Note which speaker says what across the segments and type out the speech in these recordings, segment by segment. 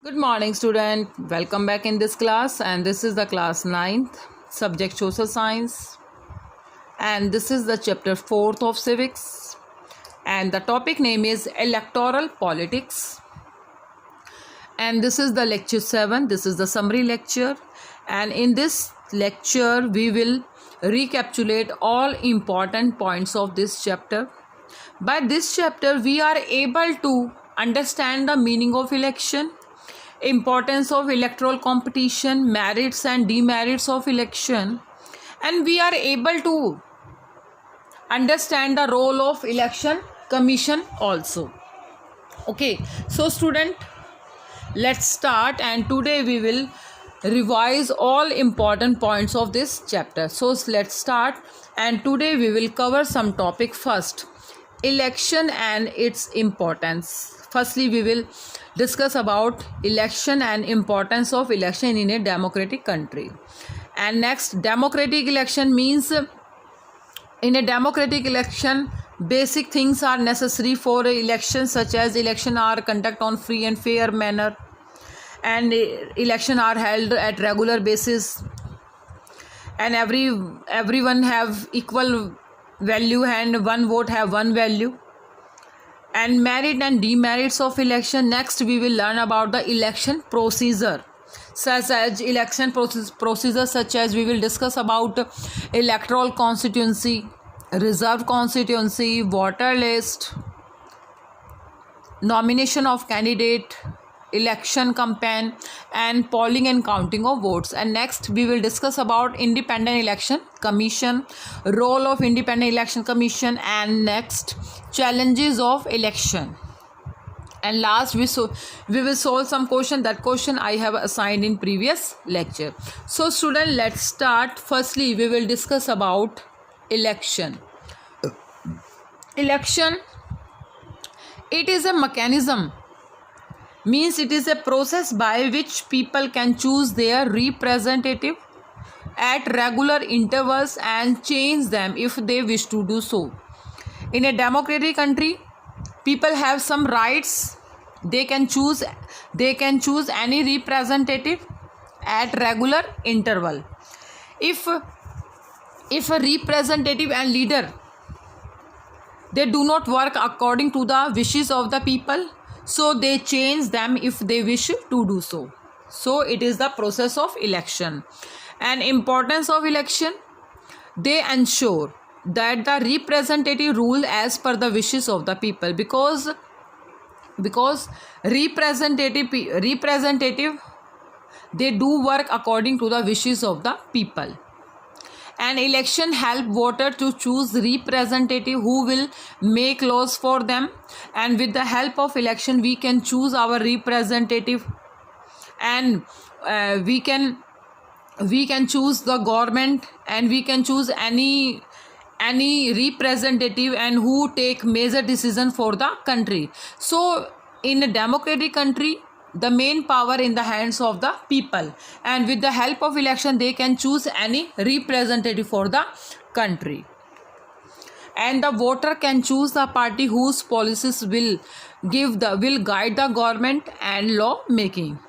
Speaker 1: Good morning, student. Welcome back in this class, and this is the class 9th, subject social science, and this is the chapter 4th of civics, and the topic name is electoral politics, and this is the lecture 7. This is the summary lecture, and in this lecture we will recapitulate all important points of this chapter. By this chapter we are able to understand the meaning of election, importance of electoral competition, merits and demerits of election, and we are able to understand the role of election commission also. Okay, so student, let's start, and today we will revise all important points of this chapter. So let's start, and today we will cover some topic. First, election and its importance. Firstly, we will discuss about election and importance of election in a democratic country. And next, democratic election means in a democratic election basic things are necessary for election, such as election are conducted on free and fair manner, and election are held at regular basis, and everyone have equal value and one vote have one value, and merit and demerits of election. Next, we will learn about the election procedure, such as election procedure such as we will discuss about electoral constituency, reserved constituency, voter list, nomination of candidate, election campaign, and polling and counting of votes. And next, we will discuss about independent election commission, role of independent election commission, and next, challenges of election. And last, we will solve some question. That question I have assigned in previous lecture. So student, let's start. Firstly, we will discuss about election. Election, it is a mechanism, means it is a process by which people can choose their representative at regular intervals and change them if they wish to do so. In a democratic country, people have some rights. They can choose any representative at regular interval. If a representative and leader, they do not work according to the wishes of the people, so they change them if they wish to do so. So it is the process of election. And importance of election, they ensure that the representative rule as per the wishes of the people, because representative they do work according to the wishes of the people. And election help voter to choose representative who will make laws for them, and with the help of election we can choose our representative, and we can choose the government, and we can choose any representative and who take major decision for the country. So in a democratic country, the main power in the hands of the people, and with the help of election they can choose any representative for the country, and the voter can choose the party whose policies will guide the government and law making.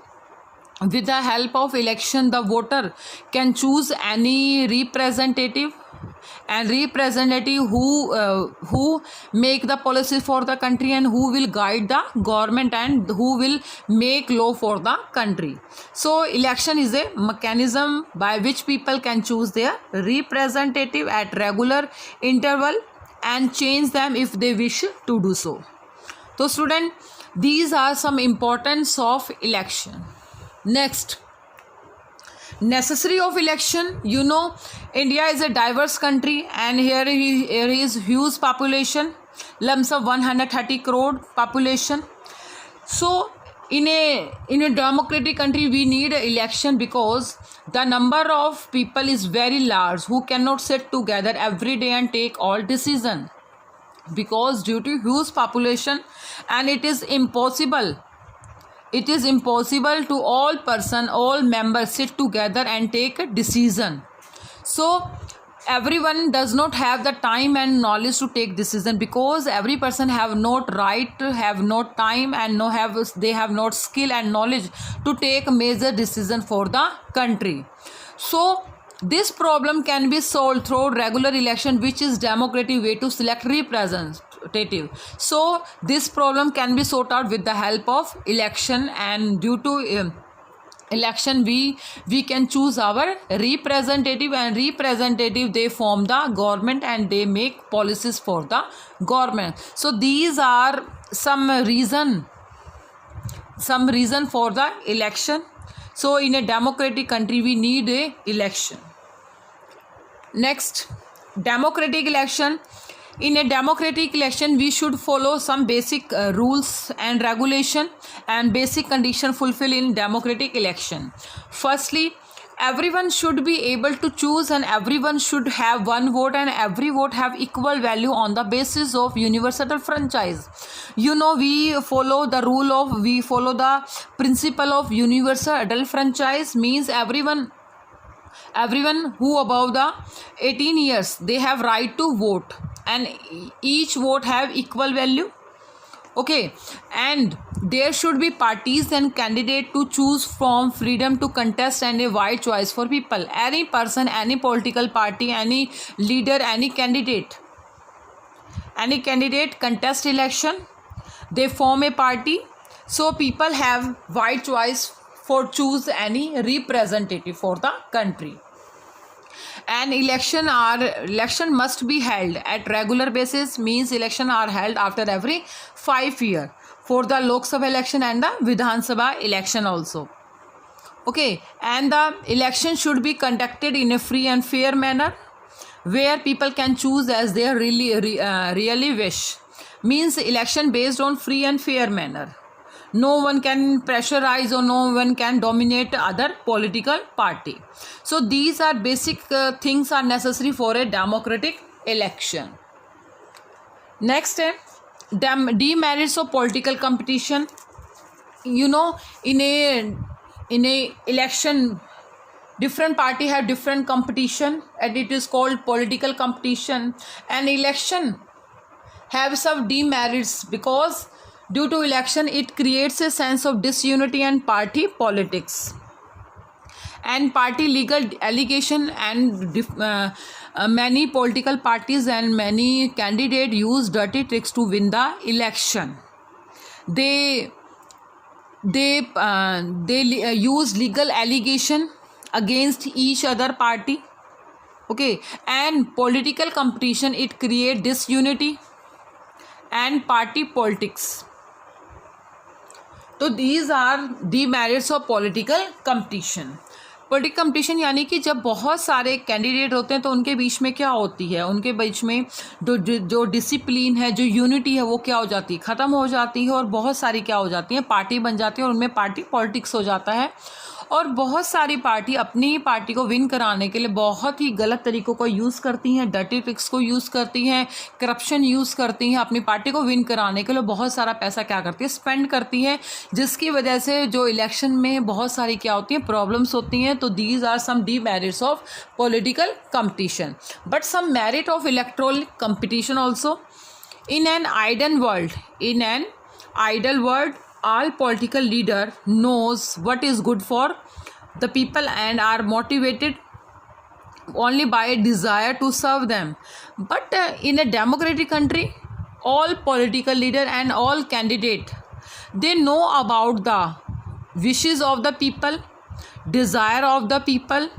Speaker 1: With the help of election, the voter can choose any representative who make the policy for the country, and who will guide the government, and who will make law for the country. So election is a mechanism by which people can choose their representative at regular interval and change them if they wish to do so. So student, these are some importance of election. Next, necessary of election. You know, India is a diverse country, and here is huge population, lump sum 130 crore population. So in a democratic country we need an election, because the number of people is very large who cannot sit together every day and take all decision, because due to huge population, and it is impossible to all members sit together and take a decision. So everyone does not have the time and knowledge to take decision, because every person have not right, have not time, and they have not skill and knowledge to take major decision for the country. So this problem can be solved through regular election, which is democratic way to select representative. So this problem can be sorted out with the help of election, and due to election we can choose our representative, and representative they form the government and they make policies for the government. So these are some reason for the election. So in a democratic country we need a election. Next, democratic election. In a democratic election we should follow some basic rules and regulation and basic condition fulfill in democratic election. Firstly, everyone should be able to choose, and everyone should have one vote, and every vote have equal value on the basis of universal franchise. You know, we follow the principle of universal adult franchise. Means everyone who above the 18 years they have right to vote, and each vote have equal value. Okay, and there should be parties and candidate to choose from, freedom to contest, and a wide choice for people. Any person, any political party, any leader, any candidate contest election, they form a party, so people have wide choice for choose any representative for the country. And election must be held at regular basis. Means election are held after every 5 years for the Lok Sabha election and the Vidhan Sabha election also. Okay, and the election should be conducted in a free and fair manner, where people can choose as they really wish. Means election based on free and fair manner. No one can pressurize or no one can dominate other political party. So these are basic things are necessary for a democratic election. Next, demerits of political competition. You know, in a election, different party have different competition, and it is called political competition. And election have some demerits, because due to election it creates a sense of disunity and party politics and party legal allegation, and many political parties and many candidates use dirty tricks to win the election. They use legal allegation against each other party. Okay, and political competition, it create disunity and party politics. तो these are demerits of political competition. Political competition यानी कि जब बहुत सारे candidate होते हैं तो उनके बीच में क्या होती है, उनके बीच में जो डिसिप्लिन है, जो यूनिटी है, वो क्या हो जाती है, ख़त्म हो जाती है, और बहुत सारी क्या हो जाती हैं, पार्टी बन जाती है और उनमें पार्टी पॉलिटिक्स हो जाता है। और बहुत सारी पार्टी अपनी ही पार्टी को विन कराने के लिए बहुत ही गलत तरीक़ों को यूज़ करती हैं, डर्टी ट्रिक्स को यूज़ करती हैं, करप्शन यूज़ करती हैं, अपनी पार्टी को विन कराने के लिए बहुत सारा पैसा क्या करती है, स्पेंड करती है, जिसकी वजह से जो इलेक्शन में बहुत सारी क्या होती हैं, प्रॉब्लम्स होती हैं। तो these are some demerits of political competition, but some merit of electoral competition ऑल्सो। In an ideal world, all political leader knows what is good for the people and are motivated only by a desire to serve them. But in a democratic country, all political leader and all candidate, they know about the wishes of the people, desire of the people.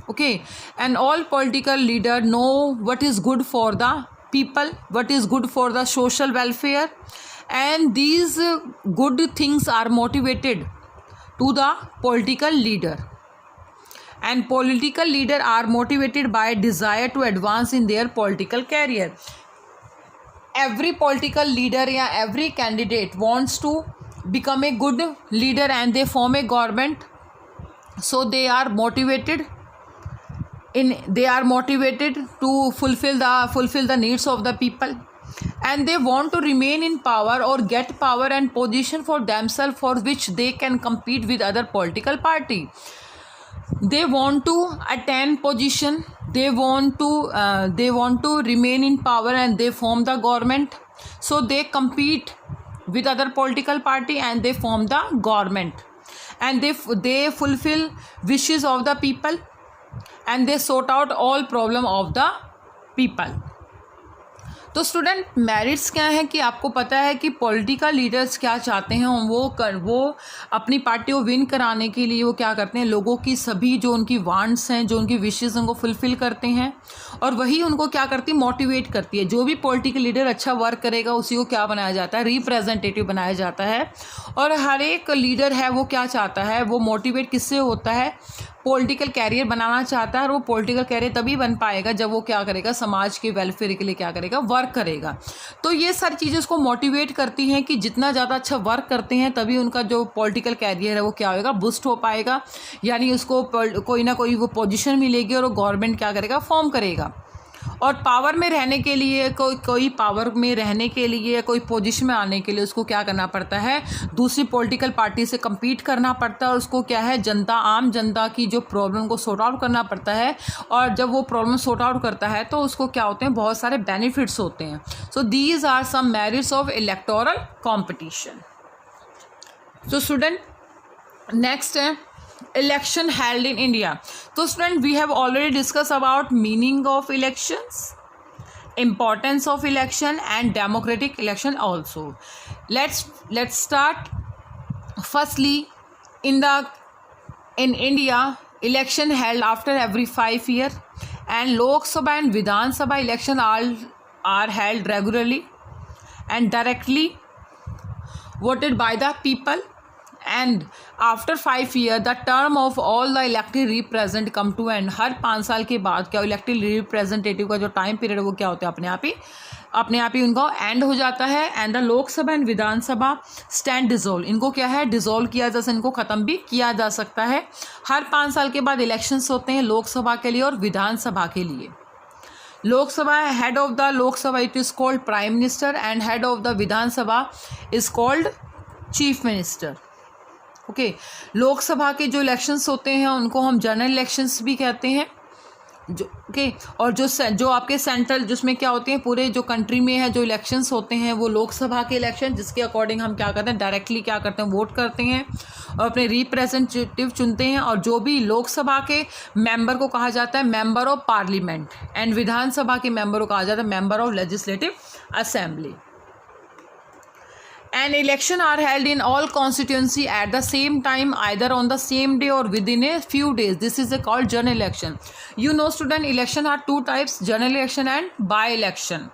Speaker 1: Okay, and all political leader know what is good for the people, what is good for the social welfare, and these good things are motivated to the political leader, and political leader are motivated by desire to advance in their political career. Every political leader या every candidate wants to become a good leader and they form a government, so they are motivated to fulfill the needs of the people, and they want to remain in power or get power and position for themselves, for which they can compete with other political party. They want to attain position, they want to remain in power, and they form the government, so they compete with other political party and they form the government. and they fulfill wishes of the people and they sort out all problem of the people. तो student merits क्या है कि आपको पता है कि political leaders क्या चाहते हैं, वो अपनी पार्टी को विन कराने के लिए वो क्या करते हैं, लोगों की सभी जो उनकी वांट्स हैं, जो उनकी विशेज़ उनको फुलफ़िल करते हैं और वही उनको क्या करती है, मोटिवेट करती है. जो भी पॉलिटिकल लीडर अच्छा वर्क करेगा उसी को क्या बनाया जाता है, रिप्रेजेंटेटिव बनाया जाता है. और हर एक लीडर है वो क्या चाहता है, वो मोटिवेट किससे होता है, पॉलिटिकल कैरियर बनाना चाहता है. और वो पॉलिटिकल कैरियर तभी बन पाएगा जब वो क्या करेगा, समाज के वेलफेयर के लिए क्या करेगा, वर्क करेगा. तो ये सारी चीज़ें उसको मोटिवेट करती हैं कि जितना ज़्यादा अच्छा वर्क करते हैं तभी उनका जो पॉलिटिकल कैरियर है वो क्या होगा, बूस्ट हो पाएगा. यानी उसको कोई ना कोई वो पोजीशन मिलेगी और वो गवर्नमेंट क्या करेगा, फॉर्म करेगा. और पावर में रहने के लिए कोई पावर में रहने के लिए, कोई पोजीशन में आने के लिए उसको क्या करना पड़ता है, दूसरी पॉलिटिकल पार्टी से compete करना पड़ता है. और उसको क्या है, आम जनता की जो प्रॉब्लम को सॉर्ट आउट करना पड़ता है. और जब वो प्रॉब्लम सॉर्ट आउट करता है तो उसको क्या होते हैं, बहुत सारे बेनिफिट्स होते हैं. So these are some merits of electoral competition. तो स्टूडेंट नेक्स्ट है election held in India. So student, we have already discussed about meaning of elections, importance of election and democratic election also. Let's start. Firstly, in India, election held after every 5 years and Lok Sabha and Vidhan Sabha election are held regularly and directly voted by the people. And after 5 years the term of all the elected representative come to end. हर 5 साल के बाद क्या elected representative का जो time period वो क्या होता है, अपने आप ही उनका एंड हो जाता है. And the Lok Sabha and Vidhan Sabha stand dissolve. इनको क्या है, डिजोल्व किया जा सकता है, इनको ख़त्म भी किया जा सकता है. हर 5 साल के बाद इलेक्शंस होते हैं लोकसभा के लिए और विधानसभा के लिए. Lok Sabha, head of the Lok Sabha it is called prime minister and head of the Vidhan Sabha is called chief minister. Okay. Lok Sabha के जो इलेक्शंस होते हैं उनको हम जनरल इलेक्शंस भी कहते हैं. और जो आपके सेंट्रल जिसमें क्या होते हैं, पूरे जो कंट्री में है जो इलेक्शंस होते हैं वो लोकसभा के इलेक्शन, जिसके अकॉर्डिंग हम क्या करते हैं, डायरेक्टली क्या करते हैं, वोट करते हैं और अपने रिप्रेजेंटेटिव चुनते हैं. और जो भी लोकसभा के मेंबर को कहा जाता है मेंबर ऑफ पार्लियामेंट एंड विधानसभा के मेंबर को कहा जाता है member of legislative assembly. And election are held in all constituency at the same time, either on the same day or within a few days. This is called general election. You know student, election are 2 types, general election and by-election.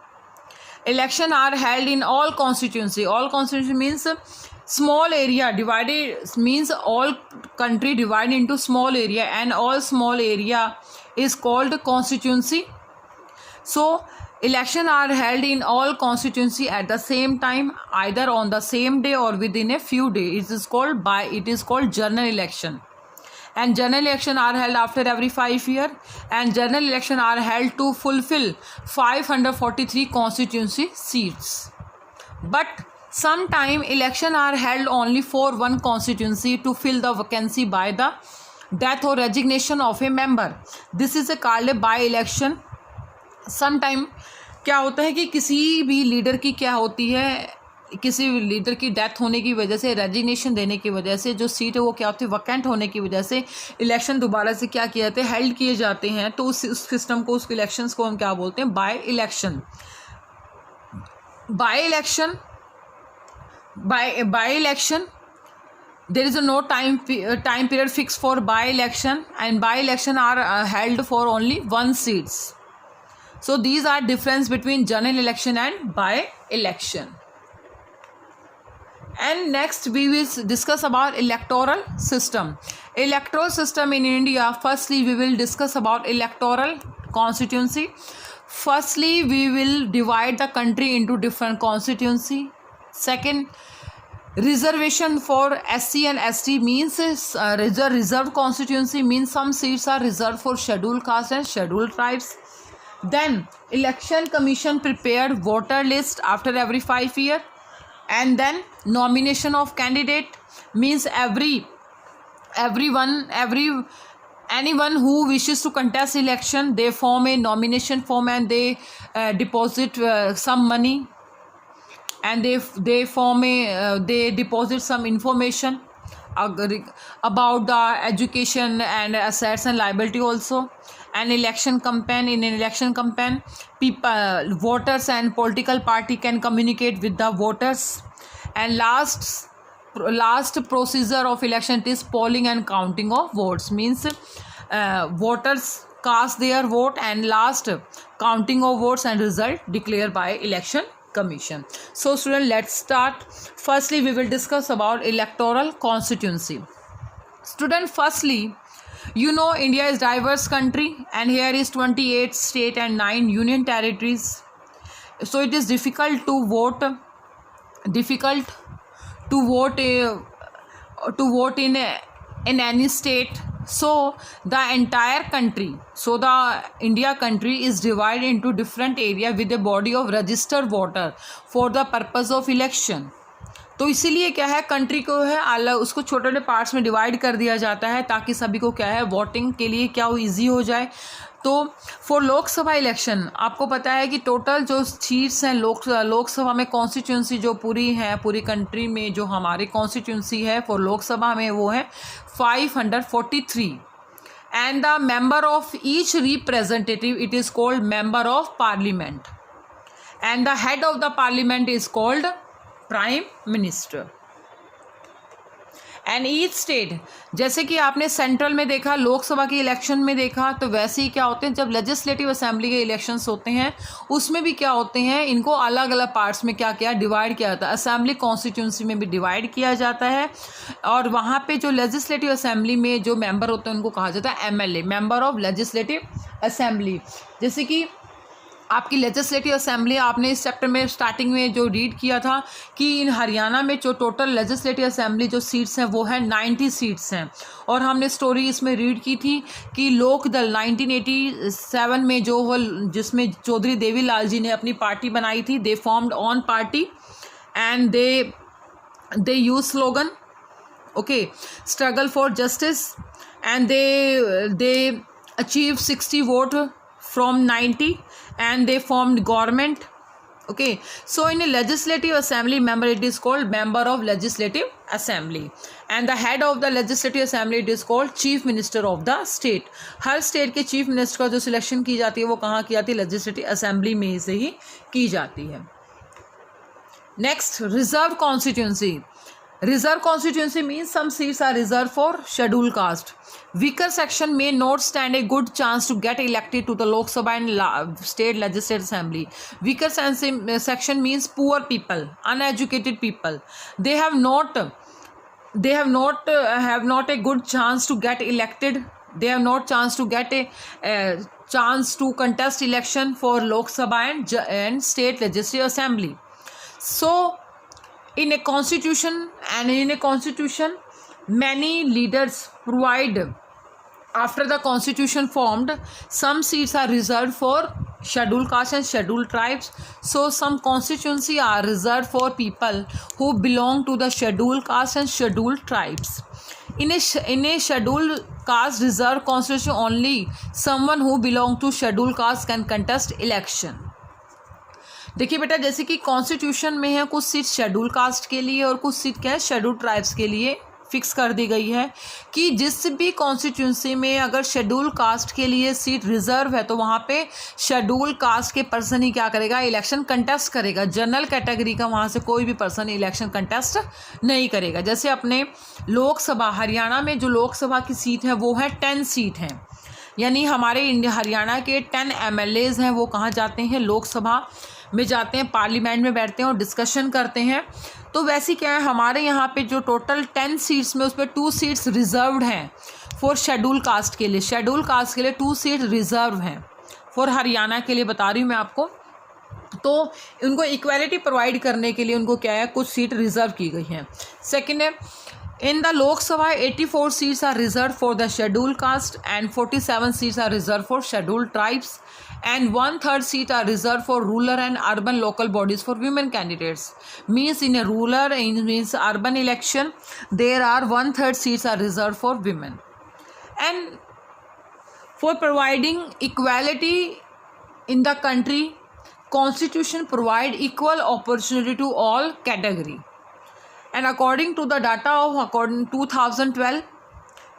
Speaker 1: Election are held in all constituency. All constituency means small area divided, means all country divided into small area, and all small area is called constituency. So election are held in all constituency at the same time, either on the same day or within a few days. It is called general election. And general election are held after every 5 years, and general election are held to fulfill 543 constituency seats. But sometime election are held only for one constituency to fill the vacancy by the death or resignation of a member. This is called a by-election. Sometime क्या होता है कि किसी भी leader की क्या होती है, किसी लीडर की डेथ होने की वजह से, रेजिग्नेशन देने की वजह से जो सीट है वो क्या होती है, वैकेंट होने की वजह से इलेक्शन दोबारा से क्या किए जाते हैं, हेल्ड किए जाते हैं. तो उस सिस्टम को, उस इलेक्शंस को हम क्या बोलते हैं, by election. By election there is no time period fixed for by election, and by election are held for only 1 seats. So these are difference between general election and by election. And next we will discuss about electoral system. Electoral system in India. Firstly we will discuss about electoral constituency. Firstly we will divide the country into different constituency. Second, reservation for SC and ST means reserved constituency means some seats are reserved for scheduled caste and scheduled tribes. Then election commission prepared voter list after every 5 years, and then nomination of candidate means anyone who wishes to contest election, they form a nomination form and they deposit some money, and they deposit some information. about the education and assets and liability also. An election campaign, in an election campaign, people, voters and political party can communicate with the voters. And last procedure of election is polling and counting of votes, means voters cast their vote and last counting of votes and result declared by election commission. So student, let's start. Firstly, we will discuss about electoral constituency. Student, firstly, you know India is diverse country and here is 28 state and 9 union territories. So it is difficult to vote in any state. So the entire country, so the India country is divided into different area with a body of registered voter for the purpose of election. तो इसीलिए क्या है, country को है अलग, उसको छोटे छोटे पार्ट्स में डिवाइड कर दिया जाता है ताकि सभी को क्या है वोटिंग के लिए क्या वो ईजी हो जाए. तो फॉर लोकसभा इलेक्शन आपको पता है कि टोटल जो सीट्स हैं लोकसभा में कॉन्स्टिट्यूंसी जो पूरी है, पूरी कंट्री में जो हमारी कॉन्स्टिट्यूंसी है फॉर लोकसभा में वो है 543. And the member of each representative it is called member of parliament and the head of the parliament is called prime minister. And each state, जैसे कि आपने सेंट्रल में देखा, लोकसभा के इलेक्शन में देखा, तो वैसे ही क्या होते हैं जब लेजिस्लेटिव असेंबली के इलेक्शंस होते हैं उसमें भी क्या होते हैं, इनको अलग अलग पार्ट्स में क्या किया डिवाइड किया जाता है. असेंबली कॉन्स्टिट्यूंसी में भी डिवाइड किया जाता है और वहाँ पे जो लेजिस्लेटिव असेंबली में जो मेंबर होते हैं उनको कहा जाता है MLA, member of legislative assembly. जैसे कि आपकी लेजिस्लेटिव असेंबली आपने इस चैप्टर में स्टार्टिंग में जो रीड किया था कि इन हरियाणा में जो टोटल लेजिस्लेटिव असेंबली जो सीट्स हैं वो है 90 सीट्स हैं. और हमने स्टोरी इसमें रीड की थी कि लोक दल 1987 में जो जिसमें चौधरी देवीलाल जी ने अपनी पार्टी बनाई थी, दे formed on party and they use slogan okay struggle for justice and they achieve 60 vote from 90 and they formed government. Okay, so in a legislative assembly member it is called member of legislative assembly and the head of the legislative assembly it is called chief minister of the state. Her state के chief minister का जो selection की जाती है वो कहाँ की जाती है, लेजिस्लेटिव असेंबली में से ही की जाती है. Next, reserve constituency. Reserve constituency means some seats are reserved for scheduled caste. Weaker section may not stand a good chance to get elected to the Lok Sabha and state legislative assembly. Weaker section means poor people, uneducated people. They have not a good chance to get elected. They have not chance to get a chance to contest election for Lok Sabha and state legislative assembly. So in a constitution many leaders provide, after the constitution formed, some seats are reserved for scheduled caste and scheduled tribes. So some constituency are reserved for people who belong to the scheduled caste and scheduled tribes. In a scheduled caste reserved constitution, only someone who belong to scheduled caste can contest election. देखिए बेटा, जैसे कि constitution में है कुछ seat schedule caste के लिए और कुछ सीट क्या है शेड्यूल ट्राइब्स के लिए फिक्स कर दी गई है कि जिस भी कॉन्स्टिट्यूंसी में अगर शेड्यूल कास्ट के लिए सीट रिजर्व है तो वहाँ पे शेड्यूल कास्ट के पर्सन ही क्या करेगा, इलेक्शन कंटेस्ट करेगा. जनरल कैटेगरी का वहाँ से कोई भी पर्सन इलेक्शन कंटेस्ट नहीं करेगा. जैसे अपने लोकसभा हरियाणा में जो लोकसभा की सीट है वो है 10 सीट हैं, यानी हमारे हरियाणा के 10 MLAs हैं वो कहाँ जाते हैं, लोकसभा में जाते हैं, पार्लियामेंट में बैठते हैं और डिस्कशन करते हैं. तो वैसे क्या है, हमारे यहाँ पे जो टोटल 10 सीट्स में उसमें 2 सीट्स रिजर्व्ड हैं फॉर शेड्यूल कास्ट के लिए. शेड्यूल कास्ट के लिए 2 सीट रिजर्व हैं फॉर हरियाणा के लिए बता रही हूँ मैं आपको. तो उनको इक्वालिटी प्रोवाइड करने के लिए उनको क्या है, कुछ सीट रिजर्व की गई हैं. सेकेंड है, in the Lok Sabha 84 seats are reserved for the scheduled caste and 47 seats are reserved for scheduled tribes and 1/3 seat are reserved for rural and urban local bodies for women candidates. Means in a urban election there are 1/3 seats are reserved for women. And for providing equality in the country, constitution provide equal opportunity to all category. And according to the data of 2012,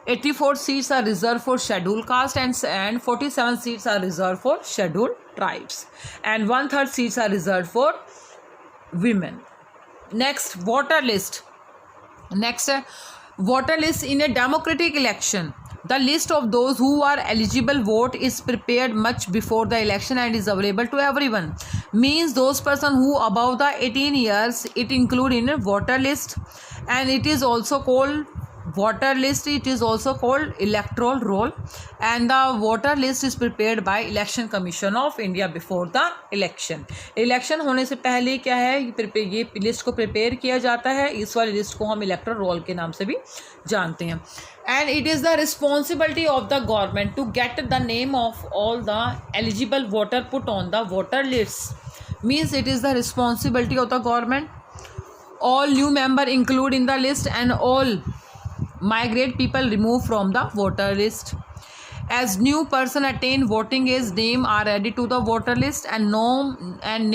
Speaker 1: 84 seats are reserved for scheduled caste and 47 seats are reserved for scheduled tribes, and 1/3 seats are reserved for women. Next, voter list. Next, voter list in a democratic election. The list of those who are eligible vote is prepared much before the election and is available to everyone. Means those person who above the 18 years, it include in a voter list, and it is also called voter list. It is also called electoral roll, and the voter list is prepared by Election Commission of India before the election. Election होने से पहले क्या है, ये list को prepare किया जाता है. इस वाली लिस्ट को हम इलेक्टोरल रोल के नाम से भी जानते हैं. And it is the responsibility of the government to get the name of all the eligible voter put on the voter list. Means it is the responsibility of the government. All new member include in the list and all migrate people removed from the voter list. As new person attain voting age, name are added to the voter list, and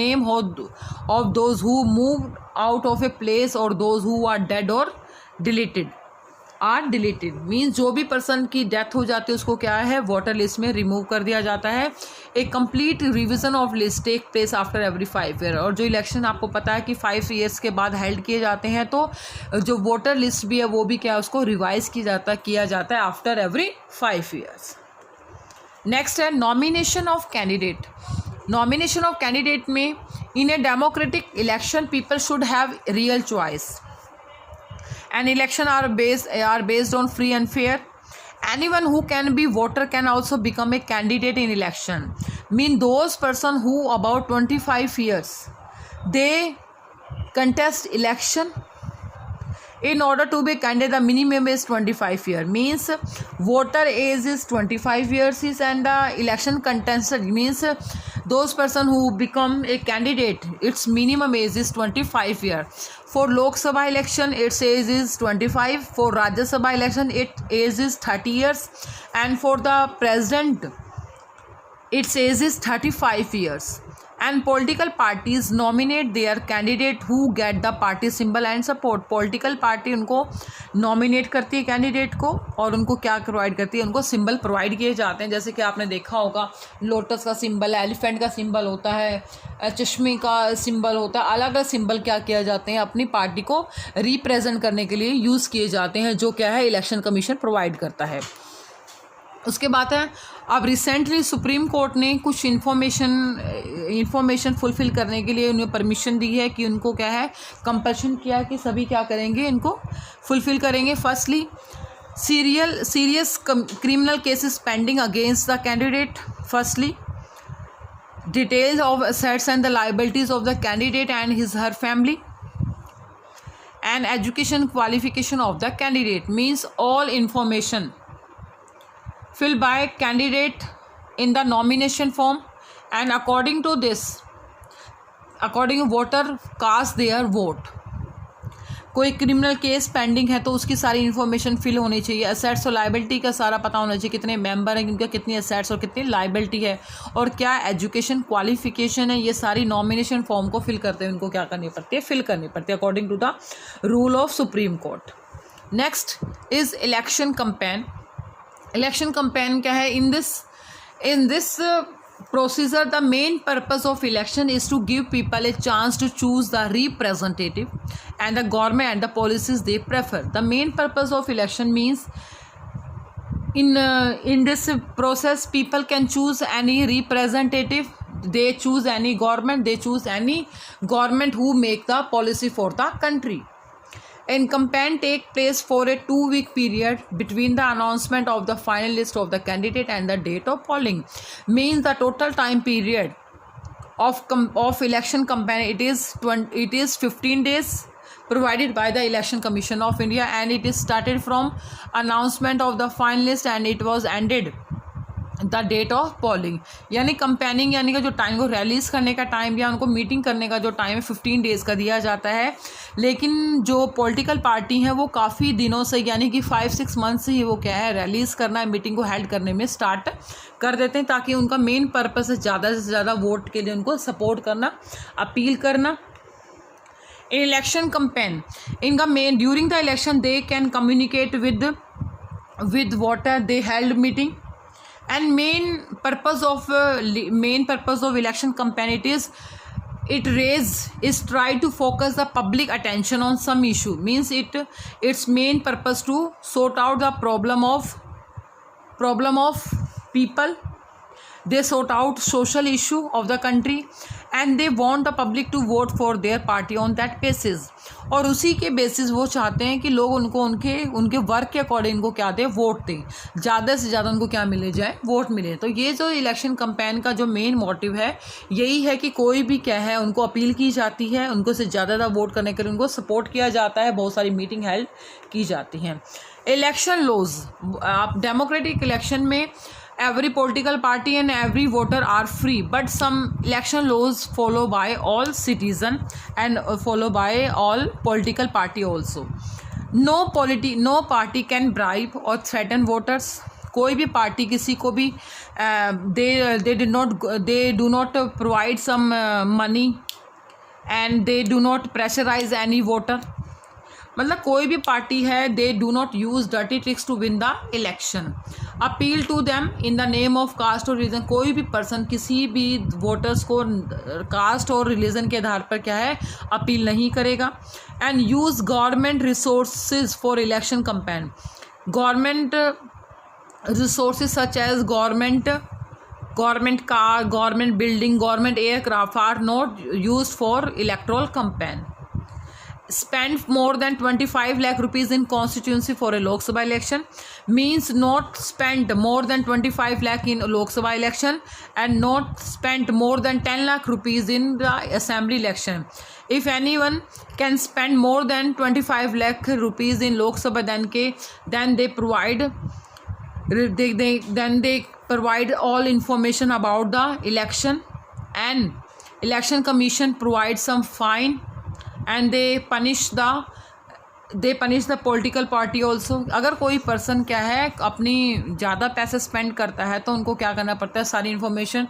Speaker 1: name of those who moved out of a place or those who are dead or deleted are deleted. Means जो भी person की death हो जाती है उसको क्या है, voter list में रिमूव कर दिया जाता है. एक complete revision of list take place after every 5 year. और जो इलेक्शन आपको पता है कि 5 ईयर्स के बाद हेल्ड किए जाते हैं, तो जो वोटर लिस्ट भी है वो भी क्या, उसको रिवाइज किया जाता है आफ्टर एवरी 5 ईयर्स. नेक्स्ट है nomination of candidate. Nomination of candidate में in a democratic election people should have real choice. And election are based on free and fair. Anyone who can be voter can also become a candidate in election. Mean those person who about 25 years they contest election. In order to be candidate, the minimum is 25 years. Means voter age is 25 years is, and the election contested means those person who become a candidate, its minimum age is 25 years. For Lok Sabha election, its age is 25. For Rajya Sabha election, its age is 30 years. And for the president, its age is 35 years. And political parties nominate their candidate who get the party symbol and support. Political party उनको nominate करती है candidate को, और उनको क्या provide करती है, उनको सिंबल प्रोवाइड किए जाते हैं. जैसे कि आपने देखा होगा लोटस का सिंबल है, एलिफेंट का सिंबल होता है, चश्मे का सिंबल होता है. अलग अलग सिंबल क्या किया जाते हैं, अपनी पार्टी को रिप्रेजेंट करने के लिए यूज़ किए जाते हैं, जो क्या है इलेक्शन कमीशन प्रोवाइड करता है. उसके बाद है, अब रिसेंटली सुप्रीम कोर्ट ने कुछ इन्फॉर्मेशन फुलफ़िल करने के लिए उन्हें परमिशन दी है कि उनको क्या है, कंपल्शन किया है कि सभी क्या करेंगे, इनको फुलफ़िल करेंगे. Firstly serious criminal cases pending against the candidate. Firstly details of assets and the liabilities of the candidate and her family. And education qualification of the candidate. Means all information filled by candidate in the nomination form, and according to this, according voter cast their vote. कोई criminal case pending है तो उसकी सारी information fill होनी चाहिए. Assets और liability का सारा पता होना चाहिए, कितने मेंबर हैं, किनका कितनी असेट्स और कितनी लाइबिलिटी है, और क्या एजुकेशन क्वालिफिकेशन है. ये सारी नॉमिनेशन फॉर्म को फिल करते हैं उनको क्या करनी पड़ती है, फिल करनी पड़ती है according to the rule of Supreme Court. Next is election campaign. Election campaign क्या है, in this procedure the main purpose of election is to give people a chance to choose the representative and the government and the policies they prefer. The main purpose of election means in this process people can choose any representative, they choose any government, they choose any government who make the policy for the country. And campaign take place for a 2-week period between the announcement of the final list of the candidate and the date of polling. Means the total time period of election campaign it is 15 days provided by the Election Commission of India, and it is started from announcement of the final list and it was ended the date of polling. यानी campaigning यानी कि जो time को release करने का time या उनको meeting करने का जो टाइम है 15 डेज़ का दिया जाता है. लेकिन जो पॉलिटिकल पार्टी हैं वो काफ़ी दिनों से यानी कि 5-6 मंथ से ही वो क्या है रिलीज़ करना है, मीटिंग को हेल्ड करने में स्टार्ट कर देते हैं, ताकि उनका मेन पर्पस है ज़्यादा से ज़्यादा वोट के लिए उनको सपोर्ट करना, अपील करना. election campaign, इनका main during the election they can communicate with voter, they held meeting. And main purpose of election campaign is try to focus the public attention on some issue, means its main purpose to sort out the problem of people. They sort out social issue of the country and they want the public to vote for their party on that basis. और उसी के basis वो चाहते हैं कि लोग उनको उनके वर्क के अकॉर्डिंग को क्या दें, वोट दें, ज़्यादा से ज़्यादा उनको क्या मिले जाए, वोट मिले। तो ये जो इलेक्शन कैंपेन का जो मेन मोटिव है यही है कि कोई भी क्या है उनको अपील की जाती है, उनको से ज़्यादा वोट करने के लिए उनको सपोर्ट किया जाता है, बहुत सारी मीटिंग हेल्ड की जाती हैं। इलेक्शन लॉज, आप डेमोक्रेटिक इलेक्शन में every political party and every voter are free, but some election laws follow by all citizen and follow by all political party also. No party can bribe or threaten voters. कोई भी party किसी को भी they do not provide some money and they do not pressurize any voter. मतलब कोई भी party है they do not use dirty tricks to win the election. Appeal to them in the name of caste और religion, कोई भी person किसी भी voters को कास्ट और रिलीजन के आधार पर क्या है अपील नहीं करेगा। And use government resources for election campaign, government resources such as government car, government building, government aircraft are not use for electoral campaign. Spend more than 25 lakh rupees in constituency for a Lok Sabha election, means not spend more than 25 lakh in Lok Sabha election and not spend more than 10 lakh rupees in the assembly election. If anyone can spend more than 25 lakh rupees in Lok Sabha, then they provide all information about the election, and election commission provides some fine and they punish the political party also. अगर कोई person क्या है अपनी ज़्यादा पैसे spend करता है तो उनको क्या करना पड़ता है, सारी इन्फॉर्मेशन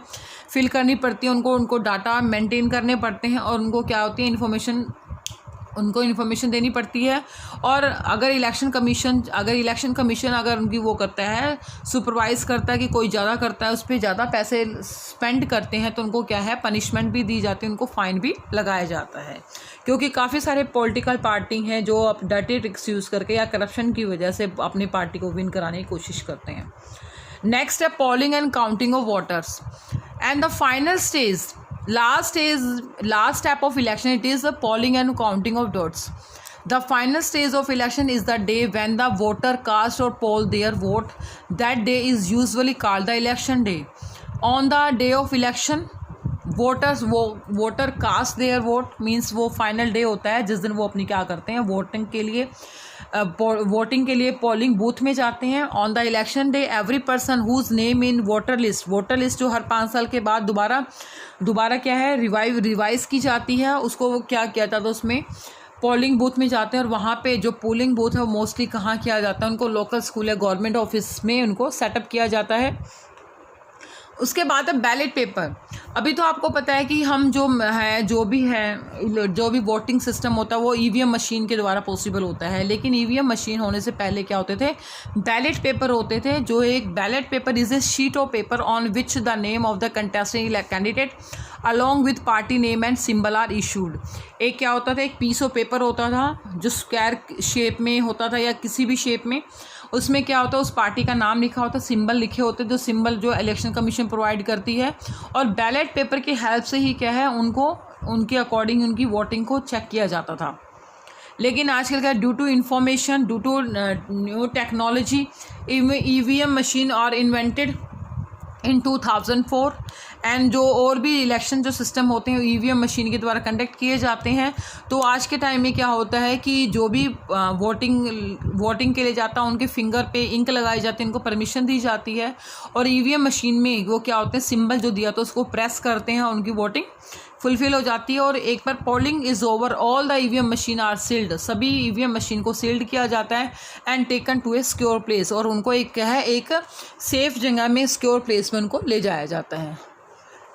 Speaker 1: फिल करनी पड़ती है, उनको डाटा मेंटेन करने पड़ते हैं और उनको क्या होती है इन्फॉर्मेशन देनी पड़ती है। और अगर इलेक्शन कमीशन अगर उनकी वो करता है, सुपरवाइज करता है कि कोई ज़्यादा करता है, उस पर ज़्यादा पैसे स्पेंड करते हैं तो उनको क्या है पनिशमेंट भी दी जाती है, उनको फ़ाइन भी लगाया जाता है। क्योंकि काफ़ी सारे पॉलिटिकल पार्टी हैं जो अब डर्टी ट्रिक्स यूज़ करके या करप्शन की वजह से अपनी पार्टी को विन कराने की कोशिश करते हैं। नेक्स्ट है polling and counting of voters and the final stage, last step of election, it is the polling and counting of votes. The final stage of election is the day when the voter cast or poll their vote. That day is usually called the election day. On the day of election, voter cast their vote, means वो final day होता है जिस दिन वो अपनी क्या करते हैं वोटिंग के लिए पोलिंग बूथ में जाते हैं। On the election day every person whose name in voter list जो हर 5 साल के बाद दोबारा क्या है रिवाइज की जाती है, उसको वो क्या किया जाता है, उसमें पोलिंग बूथ में जाते हैं। और वहाँ पे जो पोलिंग बूथ है वो मोस्टली कहाँ किया जाता है, उनको लोकल स्कूल या गवर्नमेंट ऑफिस में उनको सेटअप किया जाता है। उसके बाद है बैलेट पेपर। अभी तो आपको पता है कि हम जो भी वोटिंग सिस्टम होता है वो ईवीएम मशीन के द्वारा पॉसिबल होता है, लेकिन ईवीएम मशीन होने से पहले क्या होते थे, बैलेट पेपर होते थे। जो एक ballot paper is a sheet of paper on which the name of the contesting candidate along with party name and symbol are issued. एक क्या होता था, एक पीस ऑफ पेपर होता था जो स्क्वायर शेप में होता था या किसी भी शेप में, उसमें क्या होता है उस पार्टी का नाम लिखा होता है, सिंबल लिखे होते, जो सिंबल जो इलेक्शन कमीशन प्रोवाइड करती है। और बैलेट पेपर की हेल्प से ही क्या है उनके अकॉर्डिंग उनकी वोटिंग को चेक किया जाता था। लेकिन आजकल क्या due to information, due to new technology, EVM machine are invented in 2004 and जो और भी इलेक्शन जो सिस्टम होते हैं ईवीएम मशीन के द्वारा कंडक्ट किए जाते हैं। तो आज के टाइम में क्या होता है कि जो भी वोटिंग के लिए जाता है उनके फिंगर पे इंक लगाई जाती है, उनको परमिशन दी जाती है। और ईवीएम मशीन में वो क्या होते हैं सिंबल जो दिया तो उसको प्रेस करते हैं, उनकी वोटिंग फुलफिल हो जाती है। और एक बार polling is over all the EVM machine are sealed, सभी ईवीएम मशीन को सील्ड किया जाता है and taken to a secure place, और उनको एक सेफ जगह में सिक्योर प्लेस में उनको ले जाया जाता है।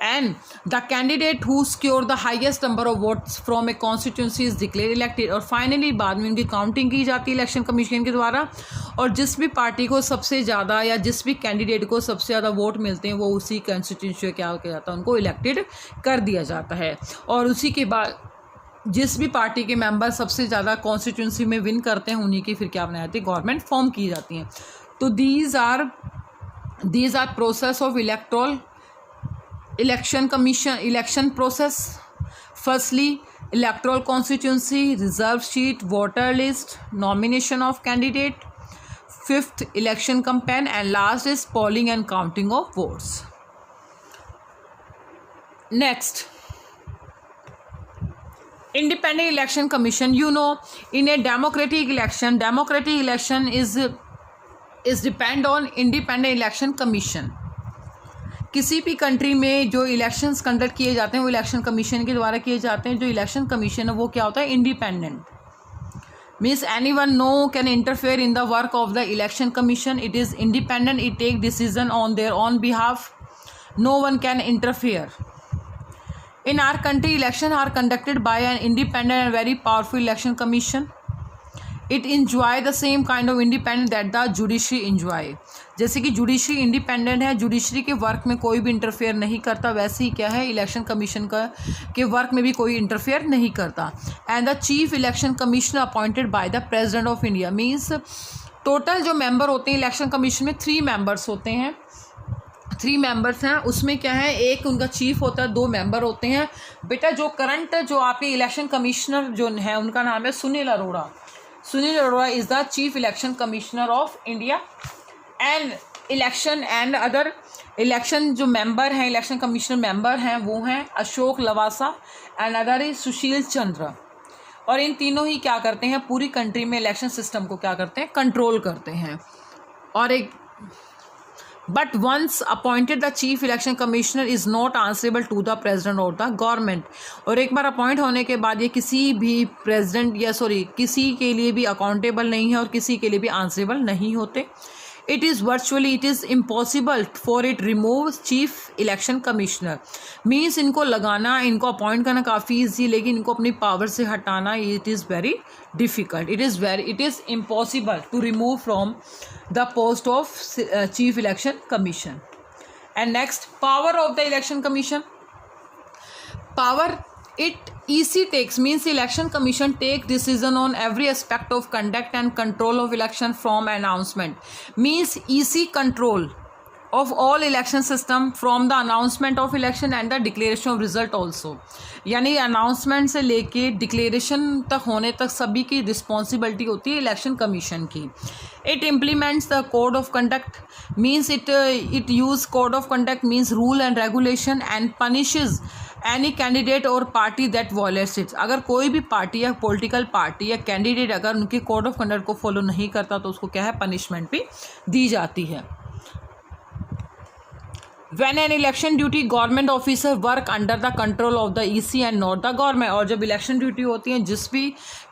Speaker 1: and the candidate who secure the highest number of votes from a constituency is declared elected। और फाइनली बाद में उनकी काउंटिंग की जाती है इलेक्शन कमीशन के द्वारा, और जिस भी पार्टी को सबसे ज़्यादा या जिस भी कैंडिडेट को सबसे ज़्यादा वोट मिलते हैं वो उसी कॉन्स्टिट्यूंसी क्या किया जाता है, उनको इलेक्टेड कर दिया जाता है। और उसी के बाद जिस भी पार्टी के मेंबर सबसे ज़्यादा कॉन्स्टिट्यूंसी में विन करते हैं उन्हीं की फिर क्या बनाई जाती है, गवर्नमेंट फॉर्म की जाती हैं। तो these are process of election commission election process. Firstly electoral constituency, reserve seat, voter list, nomination of candidate, fifth election campaign, and last is polling and counting of votes. Next, independent election commission. You know, in a democratic election is depend on independent election commission। किसी भी country में जो elections conduct किए जाते हैं वो election commission के द्वारा किए जाते हैं। जो इलेक्शन कमीशन है वो क्या होता है, independent, means anyone no can interfere in the work of the election commission. It is independent, it take decision on their own behalf, no one can interfere. In our country, elections are conducted by an independent and very powerful election commission. It enjoy the same kind of independence that the judiciary enjoy। जैसे कि judiciary independent है, judiciary के work में कोई भी interfere नहीं करता, वैसे ही क्या है इलेक्शन कमीशन का के वर्क में भी कोई इंटरफेयर नहीं करता। And the chief election commissioner appointed by the president of India. Means total जो मेंबर होते हैं इलेक्शन कमीशन में 3 मेंबर्स होते हैं, 3 मेंबर्स हैं। उसमें क्या है, एक उनका चीफ होता है, 2 मेंबर होते हैं। बेटा जो करंट जो आपके इलेक्शन कमिश्नर जो है उनका नाम है Sunil Arora. Sunil Arora is the chief election commissioner of India. And election and other election जो मेंबर हैं, इलेक्शन कमिश्नर मेंबर हैं वो हैं Ashok Lavasa and other is Sushil Chandra. और इन तीनों ही क्या करते हैं, पूरी कंट्री में इलेक्शन सिस्टम को क्या करते हैं, कंट्रोल करते हैं। और एक But once appointed, the chief election commissioner is not answerable to the president of the government। और एक बार अपॉइंट होने के बाद ये किसी भी प्रेसिडेंट या किसी के लिए भी अकाउंटेबल नहीं है और किसी के लिए भी आंसरेबल नहीं होते। It is impossible for it remove chief election commissioner. Means इनको लगाना, इनको अपॉइंट करना काफ़ी ईजी, लेकिन इनको अपनी पावर से हटाना it is very difficult. It is impossible to remove from the post of chief election commission। And next, power of the election commission। Power it EC takes, means election commission take decision on every aspect of conduct and control of election from announcement। means EC control of all election system from the announcement of election and the declaration of result also। यानी announcement से लेके declaration तक होने तक सभी की responsibility होती है इलेक्शन कमीशन की। It implements the code of conduct, means it use code of conduct means rule and regulation, and punishes any candidate और पार्टी दैट वॉयलेट्स इट। अगर कोई भी पार्टी या पॉलिटिकल पार्टी या कैंडिडेट अगर उनके कोड ऑफ कंडक्ट को follow नहीं करता तो उसको क्या है, पनिशमेंट भी दी जाती है। When an election duty government officer work under the control of the EC and not the government। और जब इलेक्शन ड्यूटी होती है, जिस भी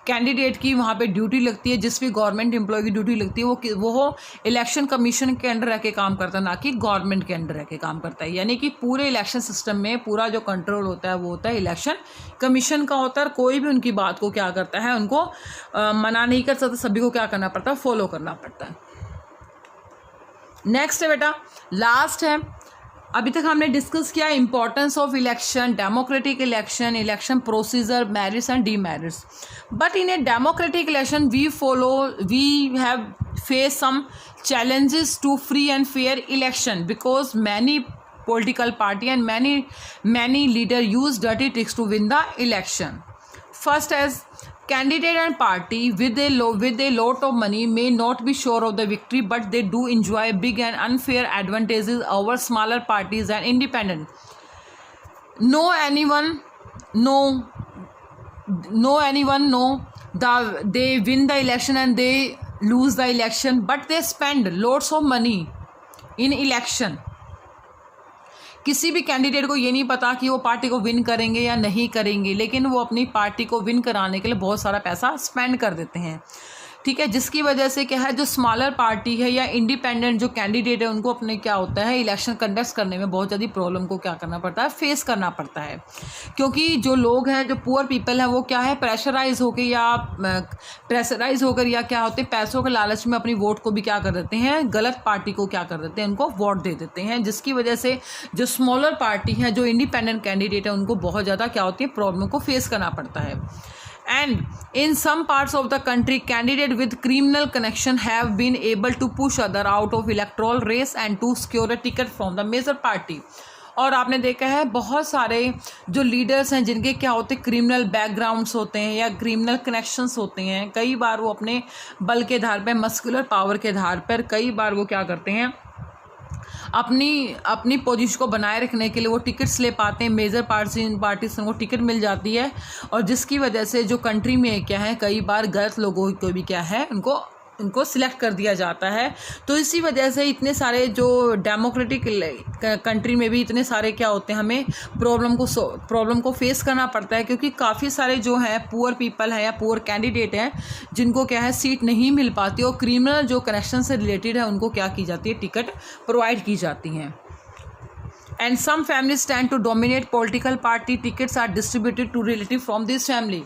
Speaker 1: कैंडिडेट की वहाँ पे ड्यूटी लगती है, जिस भी गवर्नमेंट एम्प्लॉय की ड्यूटी लगती है वो इलेक्शन कमीशन के अंडर रह के काम करता है, ना कि गवर्नमेंट के अंडर रह के काम करता है। यानी कि पूरे इलेक्शन सिस्टम में पूरा जो कंट्रोल होता है वो होता है इलेक्शन कमीशन का होता है। कोई भी उनकी बात को क्या करता है, उनको मना नहीं कर सकता, सभी को क्या करना पड़ता है, फॉलो करना पड़ता है। नेक्स्ट है बेटा, लास्ट है। अभी तक हमने डिस्कस किया importance of election, democratic election, election procedure, merits and demerits. But in a democratic election we have face some challenges to free and fair election because many political party and many leader use dirty tricks to win the election. First, as candidate and party with a lot of money may not be sure of the victory, but they do enjoy big and unfair advantages over smaller parties and independent. No anyone know they win the election and they lose the election, but they spend lots of money in election. किसी भी candidate को ये नहीं पता कि वो party को win करेंगे या नहीं करेंगे, लेकिन वो अपनी पार्टी को विन कराने के लिए बहुत सारा पैसा स्पेंड कर देते हैं। ठीक है, जिसकी वजह से क्या है, जो स्मॉलर पार्टी है या इंडिपेंडेंट जो कैंडिडेट है उनको अपने क्या होता है, इलेक्शन कंडक्ट करने में बहुत ज़्यादा प्रॉब्लम को क्या करना पड़ता है, फेस करना पड़ता है। क्योंकि जो लोग हैं, जो पुअर पीपल हैं, वो क्या है, प्रेशराइज होकर या क्या होते हैं, पैसों के लालच में अपनी वोट को भी क्या कर देते हैं, गलत पार्टी को क्या कर देते हैं, उनको वोट दे देते हैं, जिसकी वजह से जो स्मॉलर पार्टी है, जो इंडिपेंडेंट कैंडिडेट है, उनको बहुत ज़्यादा क्या होती है, प्रॉब्लम को फेस करना पड़ता है। And in some parts of the country, candidates with criminal connection have been able to push other out of electoral race and to secure a ticket from the major party. और आपने देखा है बहुत सारे जो लीडर्स हैं जिनके क्या होते हैं, क्रिमिनल बैकग्राउंड्स होते हैं या क्रिमिनल कनेक्शंस होते हैं, कई बार वो अपने बल के आधार पर, मस्कुलर पावर के आधार पर, कई बार वो क्या करते हैं, अपनी पोजीशन को बनाए रखने के लिए वो टिकट्स ले पाते हैं, मेजर पार्टी से उनको टिकट मिल जाती है, और जिसकी वजह से जो कंट्री में क्या है, कई बार गलत लोगों को भी क्या है, उनको सिलेक्ट कर दिया जाता है। तो इसी वजह से इतने सारे जो डेमोक्रेटिक कंट्री में भी इतने सारे क्या होते हैं, हमें प्रॉब्लम को फेस करना पड़ता है, क्योंकि काफ़ी सारे जो हैं पुअर पीपल हैं या पुअर कैंडिडेट हैं जिनको क्या है, सीट नहीं मिल पाती, और क्रिमिनल जो कनेक्शन से रिलेटेड है उनको क्या की जाती है, टिकट प्रोवाइड की जाती हैं। And some families tend to dominate political party. Tickets are distributed to relative from this family.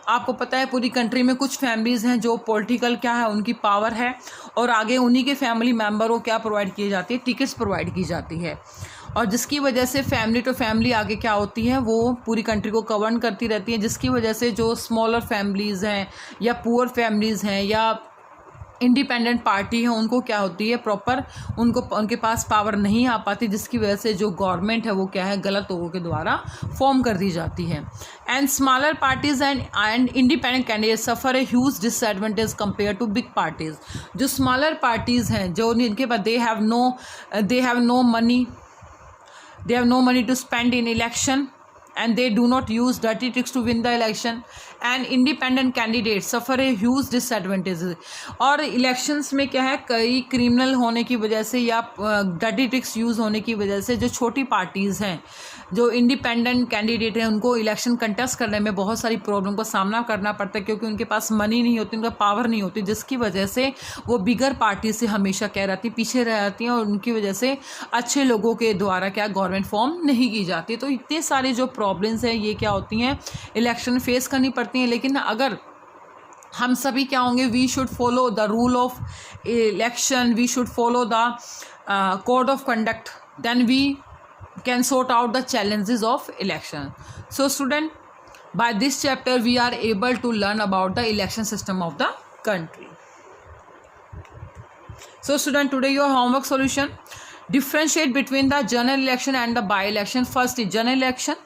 Speaker 1: आपको पता है पूरी कंट्री में कुछ फैमिलीज़ हैं जो पॉलिटिकल क्या है, उनकी पावर है, और आगे उन्हीं के फैमिली मेम्बर को क्या प्रोवाइड की जाती है, टिकट्स प्रोवाइड की जाती है, और जिसकी वजह से फैमिली टू फैमिली आगे क्या होती है, वो पूरी कंट्री को गवर्न करती रहती है, जिसकी वजह से जो स्मॉलर फैमिलीज़ हैं या पुअर फैमिलीज़ हैं या इंडिपेंडेंट पार्टी है, उनको क्या होती है, प्रॉपर उनके पास पावर नहीं आ पाती, जिसकी वजह से जो गवर्नमेंट है वो क्या है, गलत लोगों के द्वारा फॉर्म कर दी जाती है। And smaller parties and independent candidate suffer a huge disadvantage compare to big parties. जो स्मॉलर पार्टीज़ हैं, जो इनके पास they have no money to spend in election, and they do not use dirty tricks to win the election, and independent candidates suffer a huge disadvantages। और elections में क्या है, कई क्रिमिनल होने की वजह से या डर्टी ट्रिक्स यूज़ होने की वजह से जो छोटी पार्टीज़ हैं, जो इंडिपेंडेंट कैंडिडेट हैं, उनको इलेक्शन कंटेस्ट करने में बहुत सारी प्रॉब्लम का सामना करना पड़ता है, क्योंकि उनके पास मनी नहीं होती, उनका पावर नहीं होती, जिसकी वजह से वो बिगर पार्टी से हमेशा क्या रहती, पीछे रह जाती हैं, और उनकी वजह से अच्छे लोगों के द्वारा क्या गवर्नमेंट फॉर्म नहीं की जाती। तो इतने सारे जो प्रॉब्लम्स हैं ये क्या होती हैं, इलेक्शन फेस करनी पड़ती हैं। लेकिन अगर हम सभी क्या होंगे, we should follow the rule of election, we should follow the code of conduct, then we can sort out the challenges of election. So student, by this chapter we are able to learn about the election system of the country. So student, today your homework solution: differentiate between the general election and the by-election. First is general election.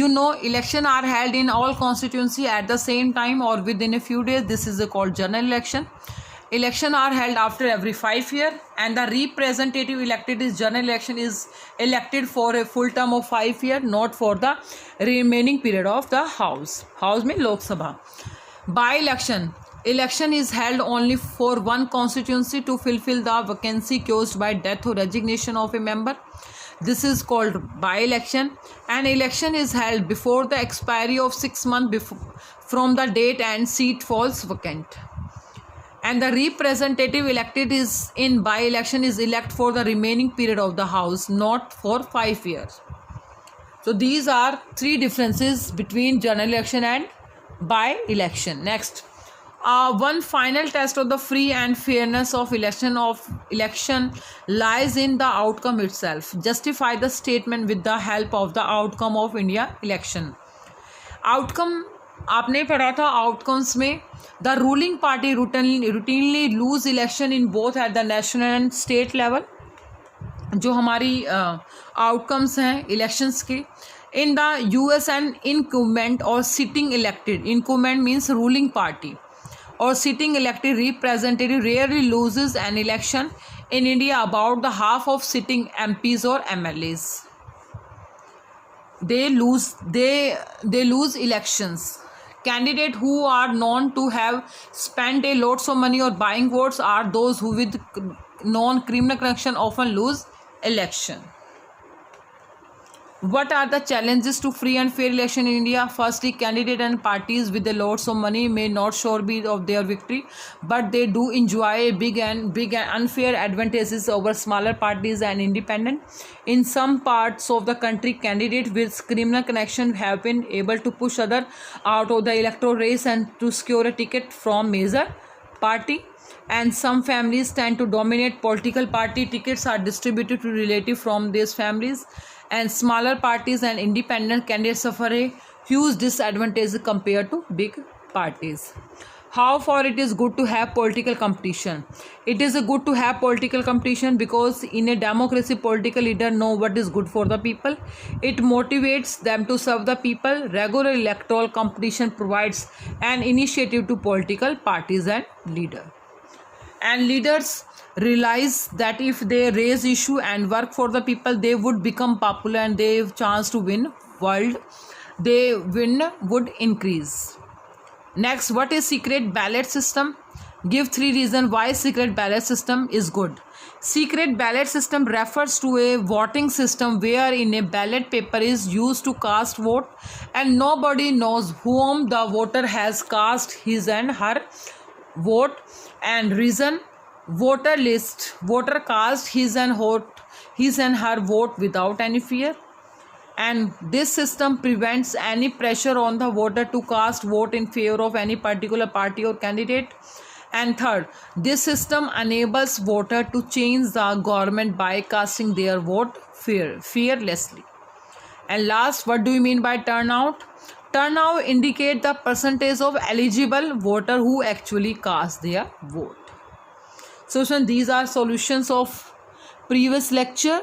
Speaker 1: You know, election are held in all constituency at the same time or within a few days. This is called general election. Election are held after every 5 years, and the representative elected is general election is elected for a full term of 5 years, not for the remaining period of the house में Lok Sabha. By election is held only for one constituency to fulfill the vacancy caused by death or resignation of a member. This is called by election. An election is held before the expiry of 6 months from the date and seat falls vacant. And the representative elected is in by-election is elect for the remaining period of the house, not for 5 years. So these are 3 differences between general election and by-election. Next, one final test of the free and fairness of election lies in the outcome itself. Justify the statement with the help of the outcome of India election. Outcome आपने पढ़ा था, outcomes में the ruling party routinely lose election in both at the national and state level. जो हमारी outcomes हैं elections के, in the US and incumbent और sitting elected, incumbent means ruling party, और sitting elected representative rarely loses an election. In India about the half of sitting MPs और MLAs they lose elections. Candidates who are known to have spent a lots of money or buying votes are those who with non criminal connection often lose election. What are the challenges to free and fair election in India? Firstly, candidate and parties with a lots of money may not sure be of their victory, but they do enjoy big and unfair advantages over smaller parties and independent. In some parts of the country, candidates with criminal connection have been able to push other out of the electoral race and to secure a ticket from major party. And some families tend to dominate political party. Tickets are distributed to relatives from these families, and smaller parties and independent candidates suffer a huge disadvantage compared to big parties. How far it is good to have political competition? It is good to have political competition because in a democracy, political leaders know what is good for the people. It motivates them to serve the people. Regular electoral competition provides an initiative to political parties and leaders. And leaders realize that if they raise issue and work for the people, they would become popular and their chance to win would increase. Next, what is secret ballot system? Give 3 reasons why secret ballot system is good. Secret ballot system refers to a voting system wherein a ballot paper is used to cast vote and nobody knows whom the voter has cast his and her vote. And reason, voter cast his and her vote without any fear. And this system prevents any pressure on the voter to cast vote in favor of any particular party or candidate. And third, this system enables voter to change the government by casting their vote fearlessly. And last, what do you mean by turnout? Turnout indicate the percentage of eligible voter who actually cast their vote. So these are solutions of previous lecture,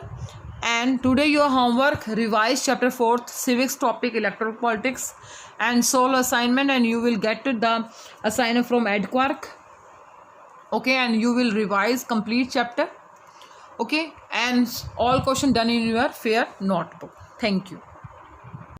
Speaker 1: and today your homework: revise chapter 4th civics topic electoral politics and solve assignment, and you will get the assignment from EdQuark. Okay, and you will revise complete chapter. Okay, and all question done in your fair notebook. Thank you.